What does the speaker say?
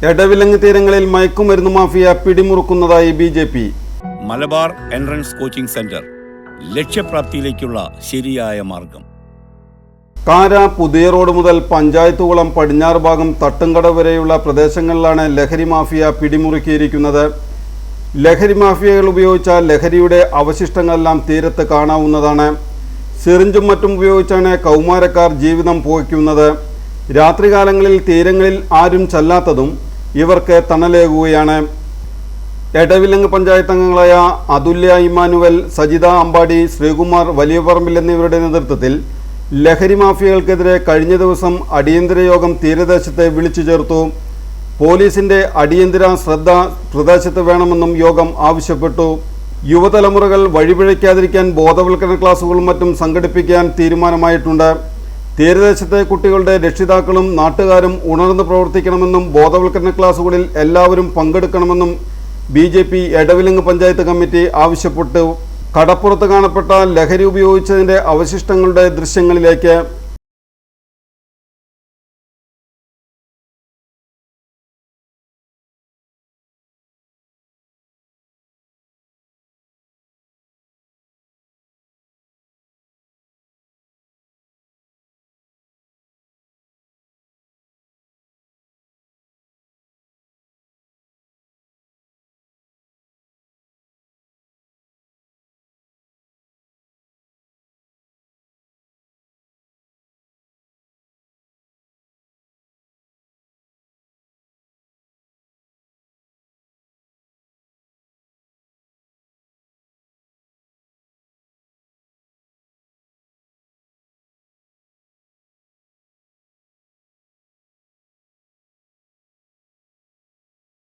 എടവിലങ്ങ് തീരങ്ങളിൽ മയക്കുമരുന്ന് മാഫിയ പിടിമുറുക്കുന്നതായി BJP. Malabar entrance coaching centre ലക്ഷ്യപ്രാപ്തിയിലേക്കുള്ള ശരിയായ മാർഗം. കാര പുതിയ റോഡ് മുതൽ പഞ്ചായത്തുകുളം പടിഞ്ഞാറ് ഭാഗം തട്ടുംകട വരെയുള്ള പ്രദേശങ്ങളിലാണ് ലഹരി മാഫിയ പിടിമുറുക്കിയിരിക്കുന്നത്. ലഹരി മാഫിയകൾ ഉപയോഗിച്ച ലഹരിയുടെ അവശിഷ്ടങ്ങളെല്ലാം തീരത്ത് കാണാവുന്നതാണ്. സിറിഞ്ചും മറ്റും ഉപയോഗിച്ചാണ് കൗമാരക്കാർ ജീവിതം പുകയ്ക്കുന്നത്. രാത്രികാലങ്ങളിൽ തീരങ്ങളിൽ ആരും ചെല്ലാത്തതും ഇവർക്ക് തണലേകുകയാണ്. എടവിലങ്ങ് പഞ്ചായത്ത് അംഗങ്ങളായ അതുല്യ ഇമ്മാനുവൽ, സജിത അമ്പാടി, ശ്രീകുമാർ വലിയപറമ്പിൽ എന്നിവരുടെ നേതൃത്വത്തിൽ ലഹരി മാഫിയകൾക്കെതിരെ കഴിഞ്ഞ ദിവസം അടിയന്തര യോഗം തീരദേശത്തെ വിളിച്ചു ചേർത്തു. പോലീസിന്റെ അടിയന്തര ശ്രദ്ധ പ്രദേശത്ത് വേണമെന്നും യോഗം ആവശ്യപ്പെട്ടു. യുവതലമുറകൾ വഴിപിഴയ്ക്കാതിരിക്കാൻ ബോധവൽക്കരണ ക്ലാസുകളും മറ്റും സംഘടിപ്പിക്കാൻ തീരുമാനമായിട്ടുണ്ട്. തീരദേശത്തെ കുട്ടികളുടെ രക്ഷിതാക്കളും നാട്ടുകാരും ഉണർന്ന് പ്രവർത്തിക്കണമെന്നും ബോധവൽക്കരണ ക്ലാസുകളിൽ എല്ലാവരും പങ്കെടുക്കണമെന്നും BJP എടവിലങ്ങ് പഞ്ചായത്ത് കമ്മിറ്റി ആവശ്യപ്പെട്ടു. കടപ്പുറത്ത് കാണപ്പെട്ട ലഹരി ഉപയോഗിച്ചതിൻ്റെ അവശിഷ്ടങ്ങളുടെ ദൃശ്യങ്ങളിലേക്ക്